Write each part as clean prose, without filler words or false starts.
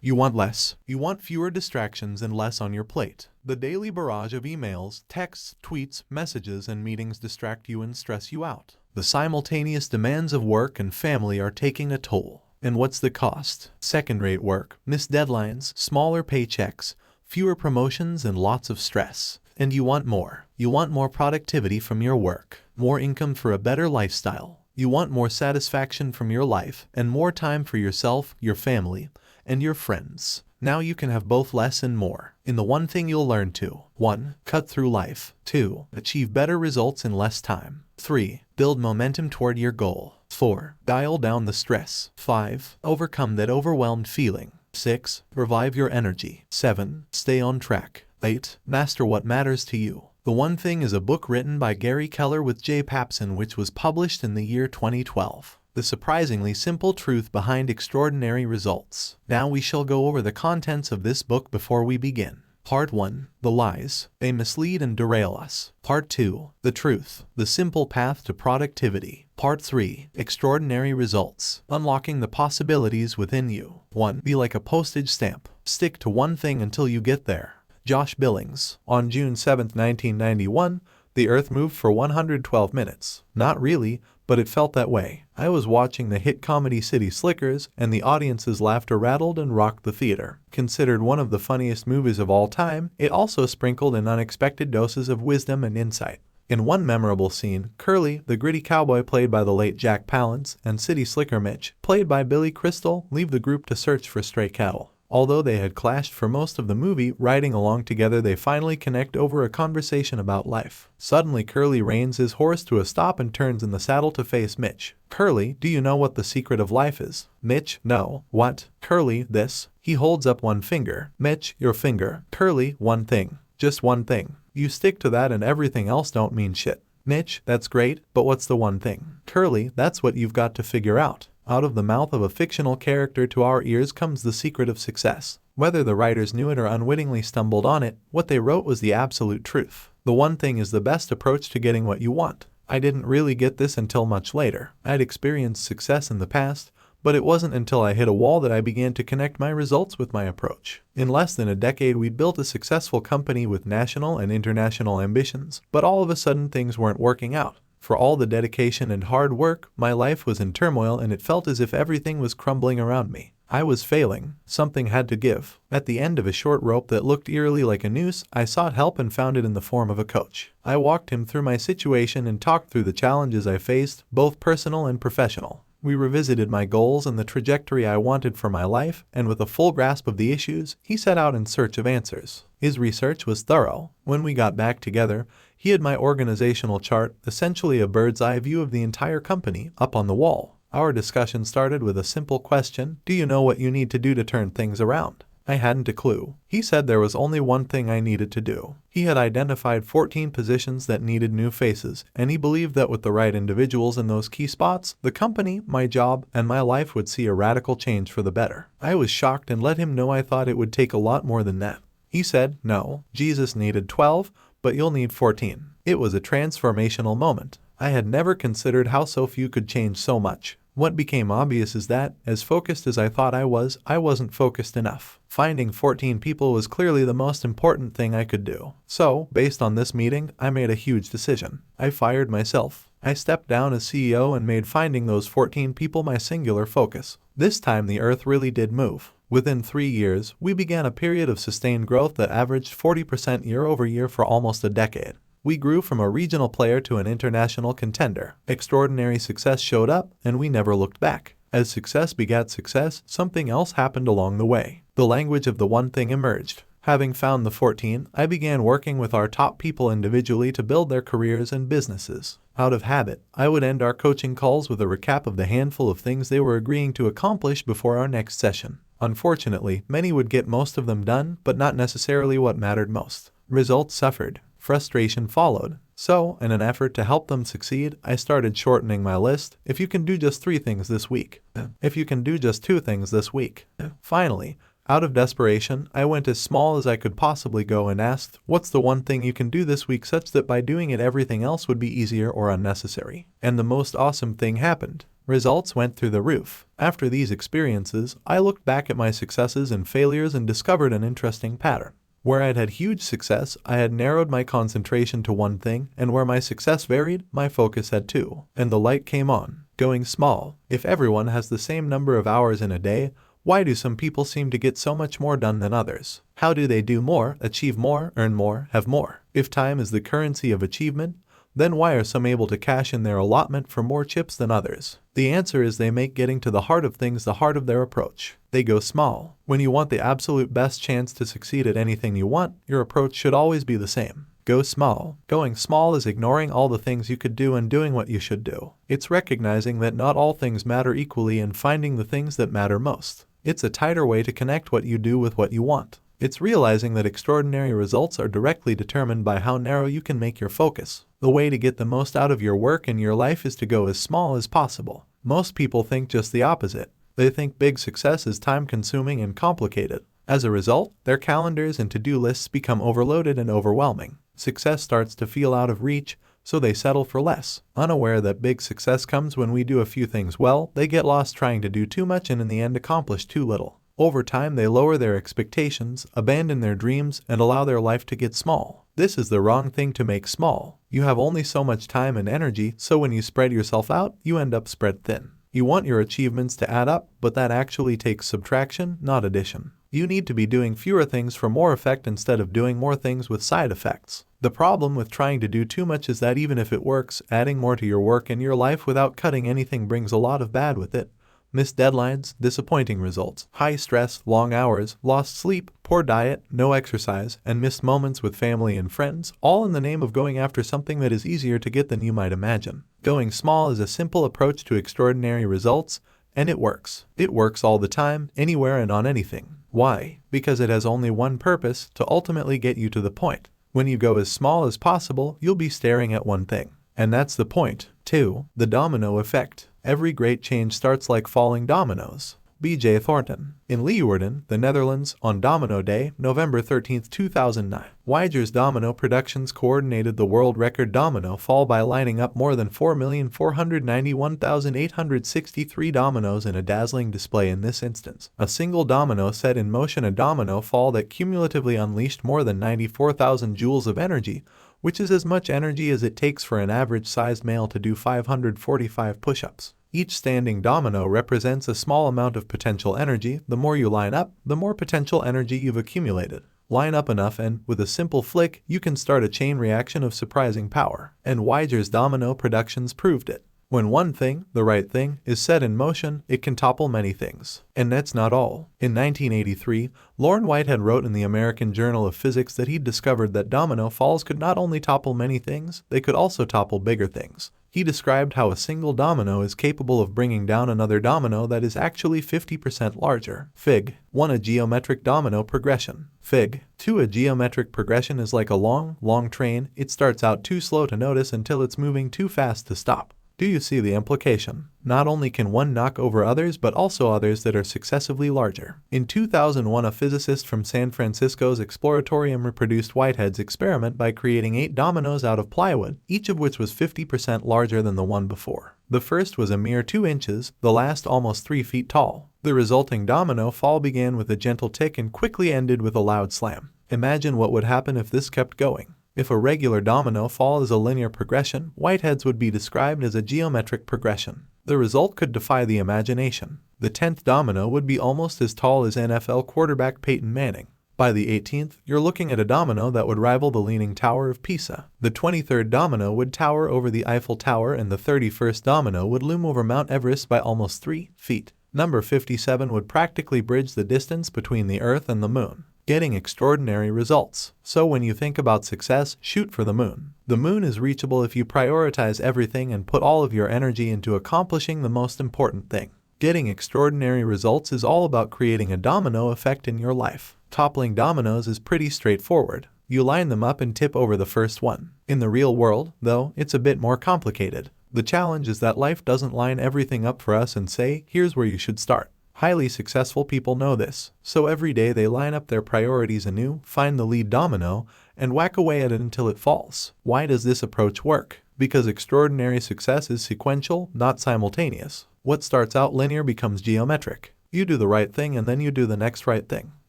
You want less. You want fewer distractions and less on your plate. The daily barrage of emails, texts, tweets, messages, and meetings distract you and stress you out. The simultaneous demands of work and family are taking a toll. And what's the cost? Second-rate work, missed deadlines, smaller paychecks, fewer promotions, and lots of stress. And you want more. You want more productivity from your work, more income for a better lifestyle. You want more satisfaction from your life, and more time for yourself, your family, and your friends. Now you can have both less and more. In the one thing you'll learn to: 1. Cut through life. 2. Achieve better results in less time. 3. Build momentum toward your goal. 4. Dial down the stress. 5. Overcome that overwhelmed feeling. 6. Revive your energy. 7. Stay on track. 8. Master what matters to you. The One Thing is a book written by Gary Keller with Jay Pappson, which was published in the year 2012. The surprisingly simple truth behind extraordinary results. Now we shall go over the contents of this book before we begin. Part 1. The lies. They mislead and derail us. Part 2. The truth. The simple path to productivity. Part 3. Extraordinary results. Unlocking the possibilities within you. 1. Be like a postage stamp. Stick to one thing until you get there. Josh Billings. On June 7, 1991, the Earth moved for 112 minutes. Not really, but it felt that way. I was watching the hit comedy City Slickers, and the audience's laughter rattled and rocked the theater. Considered one of the funniest movies of all time, it also sprinkled in unexpected doses of wisdom and insight. In one memorable scene, Curly, the gritty cowboy played by the late Jack Palance, and City Slicker Mitch, played by Billy Crystal, leave the group to search for stray cattle. Although they had clashed for most of the movie, riding along together they finally connect over a conversation about life. Suddenly Curly reins his horse to a stop and turns in the saddle to face Mitch. Curly, do you know what the secret of life is? Mitch, no. What? Curly, this. He holds up one finger. Mitch, your finger. Curly, one thing. Just one thing. You stick to that and everything else don't mean shit. Mitch, that's great, but what's the one thing? Curly, that's what you've got to figure out. Out of the mouth of a fictional character to our ears comes the secret of success. Whether the writers knew it or unwittingly stumbled on it, what they wrote was the absolute truth. The one thing is the best approach to getting what you want. I didn't really get this until much later. I'd experienced success in the past, but it wasn't until I hit a wall that I began to connect my results with my approach. In less than a decade, we'd built a successful company with national and international ambitions, but all of a sudden things weren't working out. For all the dedication and hard work, my life was in turmoil and it felt as if everything was crumbling around me. I was failing. Something had to give. At the end of a short rope that looked eerily like a noose, I sought help and found it in the form of a coach. I walked him through my situation and talked through the challenges I faced, both personal and professional. We revisited my goals and the trajectory I wanted for my life, and with a full grasp of the issues, he set out in search of answers. His research was thorough. When we got back together, he had my organizational chart, essentially a bird's eye view of the entire company, up on the wall. Our discussion started with a simple question: do you know what you need to do to turn things around? I hadn't a clue. He said there was only one thing I needed to do. He had identified 14 positions that needed new faces, and he believed that with the right individuals in those key spots, the company, my job, and my life would see a radical change for the better. I was shocked and let him know I thought it would take a lot more than that. He said, no, Jesus needed 12, but you'll need 14. It was a transformational moment. I had never considered how so few could change so much. What became obvious is that, as focused as I thought I wasn't focused enough. Finding 14 people was clearly the most important thing I could do. So, based on this meeting, I made a huge decision. I fired myself. I stepped down as CEO and made finding those 14 people my singular focus. This time the Earth really did move. Within 3 years, we began a period of sustained growth that averaged 40% year over year for almost a decade. We grew from a regional player to an international contender. Extraordinary success showed up, and we never looked back. As success begat success, something else happened along the way. The language of the one thing emerged. Having found the 14, I began working with our top people individually to build their careers and businesses. Out of habit, I would end our coaching calls with a recap of the handful of things they were agreeing to accomplish before our next session. Unfortunately, many would get most of them done, but not necessarily what mattered most. Results suffered. Frustration followed. So, in an effort to help them succeed, I started shortening my list. If you can do just 3 things this week. If you can do just 2 things this week. Finally, Out of desperation, I went as small as I could possibly go and asked, what's the one thing you can do this week such that by doing it everything else would be easier or unnecessary? And the most awesome thing happened. Results went through the roof. After these experiences, I looked back at my successes and failures and discovered an interesting pattern. Where I'd had huge success, I had narrowed my concentration to one thing, and where my success varied, my focus had too. And the light came on. Going small. If everyone has the same number of hours in a day, why do some people seem to get so much more done than others? How do they do more, achieve more, earn more, have more? If time is the currency of achievement, then why are some able to cash in their allotment for more chips than others? The answer is they make getting to the heart of things the heart of their approach. They go small. When you want the absolute best chance to succeed at anything you want, your approach should always be the same. Go small. Going small is ignoring all the things you could do and doing what you should do. It's recognizing that not all things matter equally and finding the things that matter most. It's a tighter way to connect what you do with what you want. It's realizing that extraordinary results are directly determined by how narrow you can make your focus. The way to get the most out of your work and your life is to go as small as possible. Most people think just the opposite. They think big success is time-consuming and complicated. As a result, their calendars and to-do lists become overloaded and overwhelming. Success starts to feel out of reach, so they settle for less. Unaware that big success comes when we do a few things well, they get lost trying to do too much and in the end accomplish too little. Over time, they lower their expectations, abandon their dreams, and allow their life to get small. This is the wrong thing to make small. You have only so much time and energy, so when you spread yourself out, you end up spread thin. You want your achievements to add up, but that actually takes subtraction, not addition. You need to be doing fewer things for more effect instead of doing more things with side effects. The problem with trying to do too much is that even if it works, adding more to your work and your life without cutting anything brings a lot of bad with it. Missed deadlines, disappointing results, high stress, long hours, lost sleep, poor diet, no exercise, and missed moments with family and friends, all in the name of going after something that is easier to get than you might imagine. Going small is a simple approach to extraordinary results, and it works. It works all the time, anywhere and on anything. Why? Because it has only one purpose, to ultimately get you to the point. When you go as small as possible, you'll be staring at one thing. And that's the point. 2. The domino effect. Every great change starts like falling dominoes. B.J. Thornton. In Leeuwarden, the Netherlands, on Domino Day, November 13, 2009. Weijers Domino Productions coordinated the world record domino fall by lining up more than 4,491,863 dominoes in a dazzling display in this instance. A single domino set in motion a domino fall that cumulatively unleashed more than 94,000 joules of energy, which is as much energy as it takes for an average-sized male to do 545 push-ups. Each standing domino represents a small amount of potential energy. The more you line up, the more potential energy you've accumulated. Line up enough and, with a simple flick, you can start a chain reaction of surprising power. And Weijers Domino Productions proved it. When one thing, the right thing, is set in motion, it can topple many things. And that's not all. In 1983, Lorne Whitehead wrote in the American Journal of Physics that he'd discovered that domino falls could not only topple many things, they could also topple bigger things. He described how a single domino is capable of bringing down another domino that is actually 50% larger. Fig. 1. A geometric domino progression. Fig. 2. A geometric progression is like a long train. It starts out too slow to notice until it's moving too fast to stop. Do you see the implication? Not only can one knock over others, but also others that are successively larger. In 2001, a physicist from San Francisco's Exploratorium reproduced Whitehead's experiment by creating 8 dominoes out of plywood, each of which was 50% larger than the one before. The first was a mere 2 inches, the last almost 3 feet tall. The resulting domino fall began with a gentle tick and quickly ended with a loud slam. Imagine what would happen if this kept going. If a regular domino fall is a linear progression, Whitehead's would be described as a geometric progression. The result could defy the imagination. The 10th domino would be almost as tall as NFL quarterback Peyton Manning. By the 18th, you're looking at a domino that would rival the Leaning Tower of Pisa. The 23rd domino would tower over the Eiffel Tower, and the 31st domino would loom over Mount Everest by almost 3 feet. Number 57 would practically bridge the distance between the Earth and the Moon. Getting extraordinary results. So when you think about success, shoot for the moon. The moon is reachable if you prioritize everything and put all of your energy into accomplishing the most important thing. Getting extraordinary results is all about creating a domino effect in your life. Toppling dominoes is pretty straightforward. You line them up and tip over the first one. In the real world, though, it's a bit more complicated. The challenge is that life doesn't line everything up for us and say, here's where you should start. Highly successful people know this, so every day they line up their priorities anew, find the lead domino, and whack away at it until it falls. Why does this approach work? Because extraordinary success is sequential, not simultaneous. What starts out linear becomes geometric. You do the right thing and then you do the next right thing.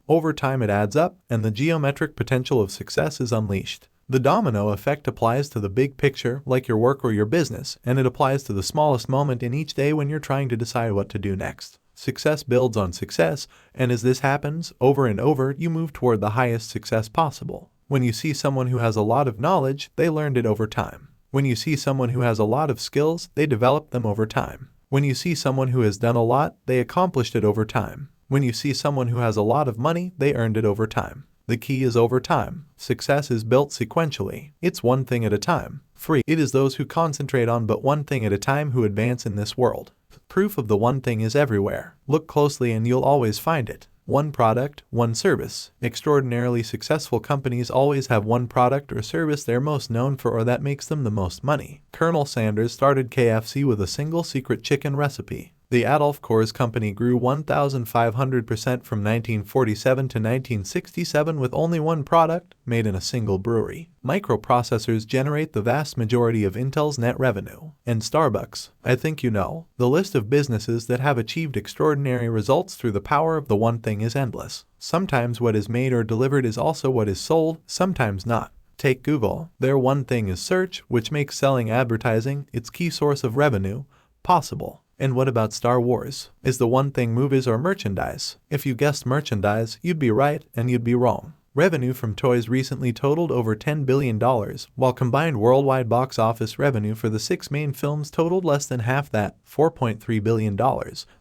Over time it adds up, and the geometric potential of success is unleashed. The domino effect applies to the big picture, like your work or your business, and it applies to the smallest moment in each day when you're trying to decide what to do next. Success builds on success, and as this happens over and over, you move toward the highest success possible. When you see someone who has a lot of knowledge, they learned it over time. When you see someone who has a lot of skills, they developed them over time. When you see someone who has done a lot, they accomplished it over time. When you see someone who has a lot of money, they earned it over time. The key is over time. Success is built sequentially. It's one thing at a time. It is those who concentrate on but one thing at a time who advance in this world. Proof of the one thing is everywhere. Look closely and you'll always find it. One product, one service. Extraordinarily successful companies always have one product or service they're most known for or that makes them the most money. Colonel Sanders started KFC with a single secret chicken recipe. The Adolf Coors Company grew 1,500% from 1947 to 1967 with only one product, made in a single brewery. Microprocessors generate the vast majority of Intel's net revenue. And Starbucks, I think you know, the list of businesses that have achieved extraordinary results through the power of the one thing is endless. Sometimes what is made or delivered is also what is sold, sometimes not. Take Google. Their one thing is search, which makes selling advertising, its key source of revenue, possible. And what about Star Wars? Is the one thing movies or merchandise? If you guessed merchandise, you'd be right and you'd be wrong. Revenue from toys recently totaled over $10 billion, while combined worldwide box office revenue for the 6 main films totaled less than half that, $4.3 billion.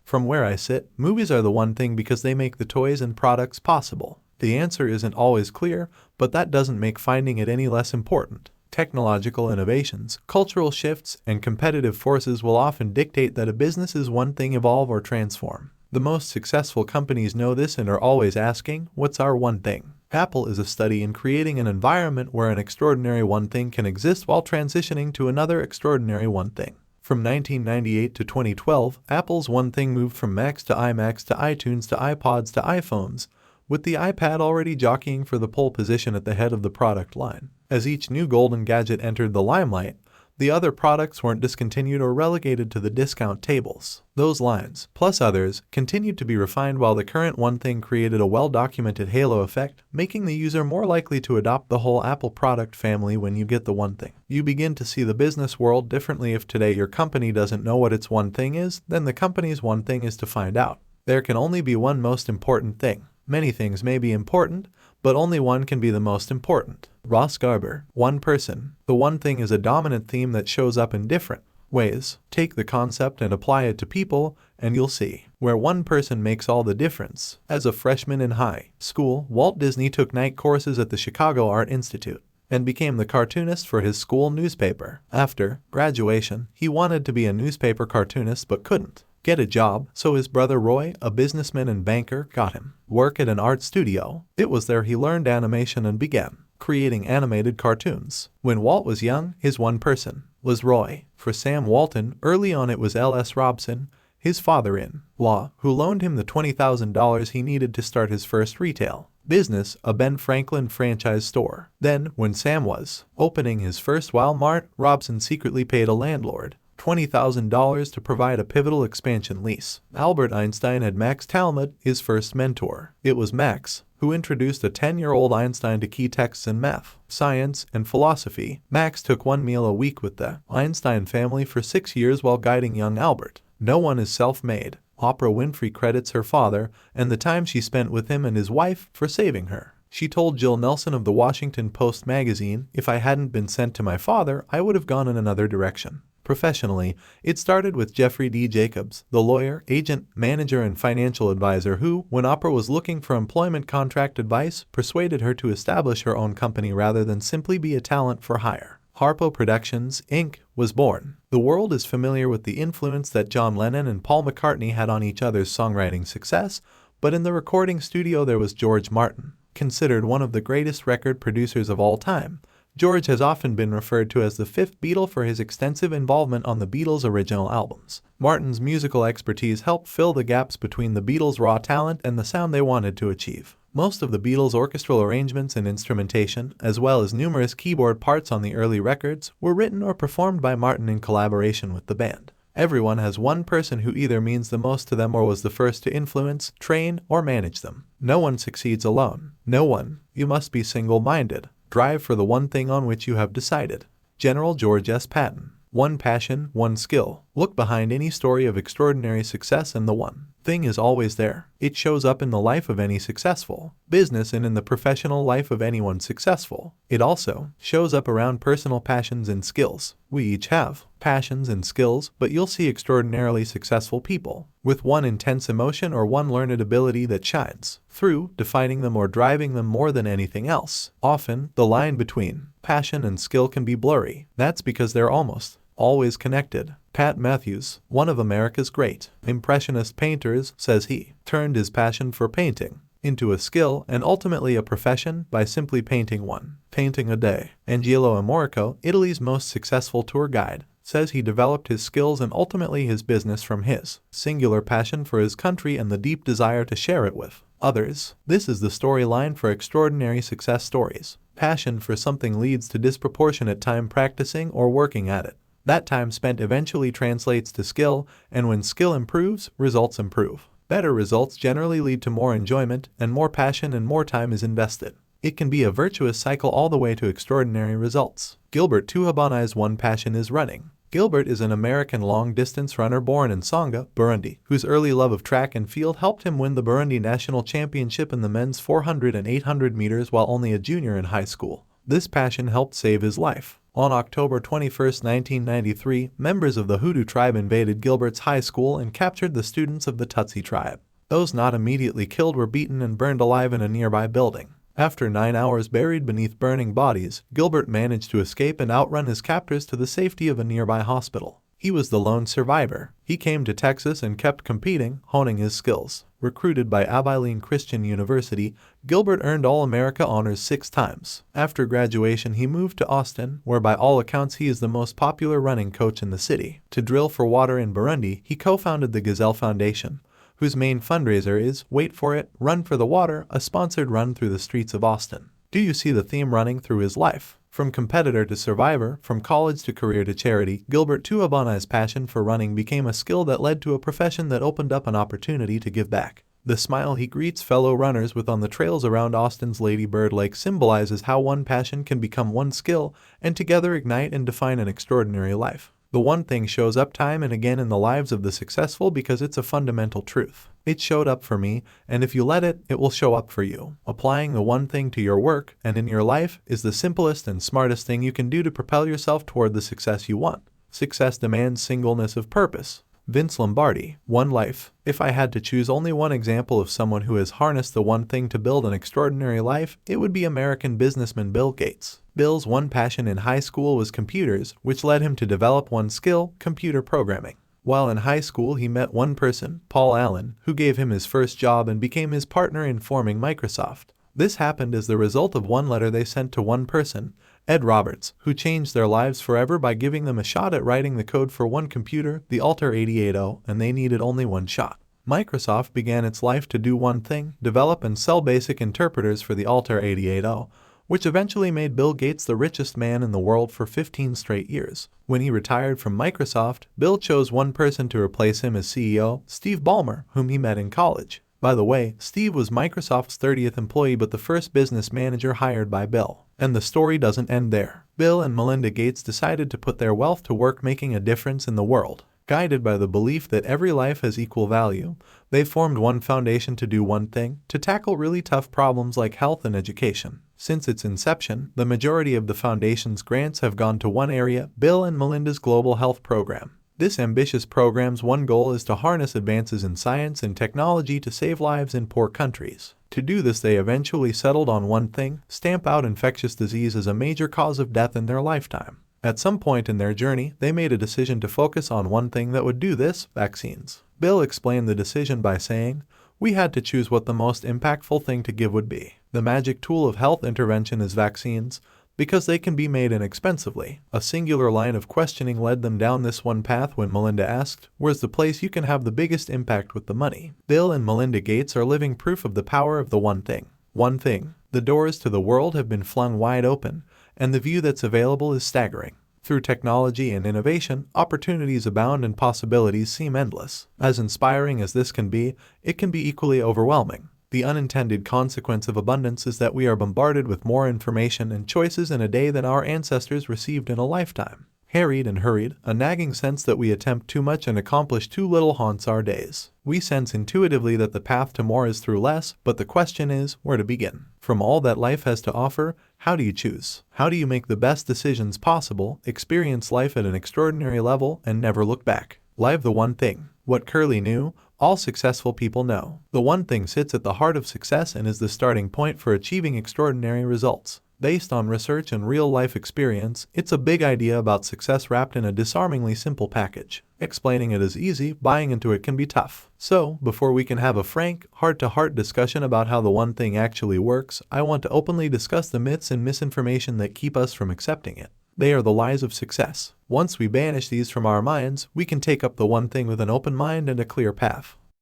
From where I sit, movies are the one thing because they make the toys and products possible. The answer isn't always clear, but that doesn't make finding it any less important. Technological innovations, cultural shifts, and competitive forces will often dictate that a business's one thing evolve or transform. The most successful companies know this and are always asking, what's our one thing? Apple is a study in creating an environment where an extraordinary one thing can exist while transitioning to another extraordinary one thing. From 1998 to 2012, Apple's one thing moved from Macs to iMacs to iTunes to iPods to iPhones, with the iPad already jockeying for the pole position at the head of the product line. As each new golden gadget entered the limelight, the other products weren't discontinued or relegated to the discount tables. Those lines, plus others, continued to be refined while the current one thing created a well-documented halo effect, making the user more likely to adopt the whole Apple product family when you get the one thing. You begin to see the business world differently. If today your company doesn't know what its one thing is, then the company's one thing is to find out. There can only be one most important thing. Many things may be important, but only one can be the most important. Ross Garber. One person. The one thing is a dominant theme that shows up in different ways. Take the concept and apply it to people, and you'll see where one person makes all the difference. As a freshman in high school, Walt Disney took night courses at the Chicago Art Institute and became the cartoonist for his school newspaper. After graduation, he wanted to be a newspaper cartoonist but couldn't get a job, so his brother Roy, a businessman and banker, got him work at an art studio. It was there he learned animation and began creating animated cartoons. When Walt was young, his one person was Roy. For Sam Walton, early on it was L.S. Robson, his father-in-law, who loaned him the $20,000 he needed to start his first retail business, a Ben Franklin franchise store. Then, when Sam was opening his first Walmart, Robson secretly paid a landlord $20,000 to provide a pivotal expansion lease. Albert Einstein had Max Talmud, his first mentor. It was Max who introduced a 10-year-old Einstein to key texts in math, science, and philosophy. Max took one meal a week with the Einstein family for 6 years while guiding young Albert. No one is self-made. Oprah Winfrey credits her father and the time she spent with him and his wife for saving her. She told Jill Nelson of the Washington Post magazine, "If I hadn't been sent to my father, I would have gone in another direction." Professionally, it started with Jeffrey D. Jacobs, the lawyer, agent, manager, and financial advisor who, when Oprah was looking for employment contract advice, persuaded her to establish her own company rather than simply be a talent for hire. Harpo Productions, Inc. was born. The world is familiar with the influence that John Lennon and Paul McCartney had on each other's songwriting success, but in the recording studio there was George Martin, considered one of the greatest record producers of all time, George has often been referred to as the fifth Beatle for his extensive involvement on the Beatles' original albums. Martin's musical expertise helped fill the gaps between the Beatles' raw talent and the sound they wanted to achieve. Most of the Beatles' orchestral arrangements and instrumentation, as well as numerous keyboard parts on the early records, were written or performed by Martin in collaboration with the band. Everyone has one person who either means the most to them or was the first to influence, train, or manage them. No one succeeds alone. No one. You must be single-minded. Drive for the one thing on which you have decided. General George S. Patton. One passion, one skill. Look behind any story of extraordinary success and the one thing is always there. It shows up in the life of any successful business and in the professional life of anyone successful. It also shows up around personal passions and skills. We each have passions and skills, but you'll see extraordinarily successful people with one intense emotion or one learned ability that shines through, defining them or driving them more than anything else. Often, the line between passion and skill can be blurry. That's because they're almost always connected. Pat Matthews, one of America's great impressionist painters, says he turned his passion for painting into a skill and ultimately a profession by simply painting one painting a day. Angelo Amorico, Italy's most successful tour guide, says he developed his skills and ultimately his business from his singular passion for his country and the deep desire to share it with others. This is the storyline for extraordinary success stories. Passion for something leads to disproportionate time practicing or working at it. That time spent eventually translates to skill, and when skill improves, results improve. Better results generally lead to more enjoyment, and more passion and more time is invested. It can be a virtuous cycle all the way to extraordinary results. Gilbert Tuhobonai's one passion is running. Gilbert is an American long-distance runner born in Songa, Burundi, whose early love of track and field helped him win the Burundi National Championship in the men's 400 and 800 meters while only a junior in high school. This passion helped save his life. On October 21, 1993, members of the Hutu tribe invaded Gilbert's high school and captured the students of the Tutsi tribe. Those not immediately killed were beaten and burned alive in a nearby building. After 9 hours buried beneath burning bodies, Gilbert managed to escape and outrun his captors to the safety of a nearby hospital. He was the lone survivor. He came to Texas and kept competing, honing his skills. Recruited by Abilene Christian University, Gilbert earned All-America honors 6 times. After graduation, he moved to Austin, where by all accounts he is the most popular running coach in the city. To drill for water in Burundi, he co-founded the Gazelle Foundation, whose main fundraiser is, wait for it, Run for the Water, a sponsored run through the streets of Austin. Do you see the theme running through his life? From competitor to survivor, from college to career to charity, Gilbert Tuhobonai's passion for running became a skill that led to a profession that opened up an opportunity to give back. The smile he greets fellow runners with on the trails around Austin's Lady Bird Lake symbolizes how one passion can become one skill and together ignite and define an extraordinary life. The one thing shows up time and again in the lives of the successful because it's a fundamental truth. It showed up for me, and if you let it, it will show up for you. Applying the one thing to your work and in your life is the simplest and smartest thing you can do to propel yourself toward the success you want. Success demands singleness of purpose. Vince Lombardi, One Life. If I had to choose only one example of someone who has harnessed the one thing to build an extraordinary life, it would be American businessman Bill Gates. Bill's one passion in high school was computers, which led him to develop one skill, computer programming. While in high school, he met one person, Paul Allen, who gave him his first job and became his partner in forming Microsoft. This happened as the result of one letter they sent to one person, Ed Roberts, who changed their lives forever by giving them a shot at writing the code for one computer, the Altair 8800, and they needed only one shot. Microsoft began its life to do one thing, develop and sell basic interpreters for the Altair 8800, which eventually made Bill Gates the richest man in the world for 15 straight years. When he retired from Microsoft, Bill chose one person to replace him as CEO, Steve Ballmer, whom he met in college. By the way, Steve was Microsoft's 30th employee but the first business manager hired by Bill. And the story doesn't end there. Bill and Melinda Gates decided to put their wealth to work making a difference in the world. Guided by the belief that every life has equal value, they formed one foundation to do one thing, to tackle really tough problems like health and education. Since its inception, the majority of the foundation's grants have gone to one area, Bill and Melinda's Global Health Program. This ambitious program's one goal is to harness advances in science and technology to save lives in poor countries. To do this, they eventually settled on one thing: stamp out infectious disease as a major cause of death in their lifetime. At some point in their journey, they made a decision to focus on one thing that would do this: vaccines. Bill explained the decision by saying, "We had to choose what the most impactful thing to give would be. The magic tool of health intervention is vaccines. because they can be made inexpensively. A singular line of questioning led them down this one path when Melinda asked, "Where's the place you can have the biggest impact with the money?" Bill and Melinda Gates are living proof of the power of the one thing. One thing. The doors to the world have been flung wide open, and the view that's available is staggering. Through technology and innovation, opportunities abound and possibilities seem endless. As inspiring as this can be, it can be equally overwhelming. The unintended consequence of abundance is that we are bombarded with more information and choices in a day than our ancestors received in a lifetime. Harried and hurried, a nagging sense that we attempt too much and accomplish too little haunts our days. We sense intuitively that the path to more is through less, but the question is, where to begin? From all that life has to offer, how do you choose? How do you make the best decisions possible, experience life at an extraordinary level, and never look back? Live the one thing. What Curly knew, all successful people know. The one thing sits at the heart of success and is the starting point for achieving extraordinary results. Based on research and real-life experience, it's a big idea about success wrapped in a disarmingly simple package. Explaining it is easy, buying into it can be tough. So, before we can have a frank, heart-to-heart discussion about how the one thing actually works, I want to openly discuss the myths and misinformation that keep us from accepting it. They are the lies of success. Once we banish these from our minds, we can take up the one thing with an open mind and a clear path.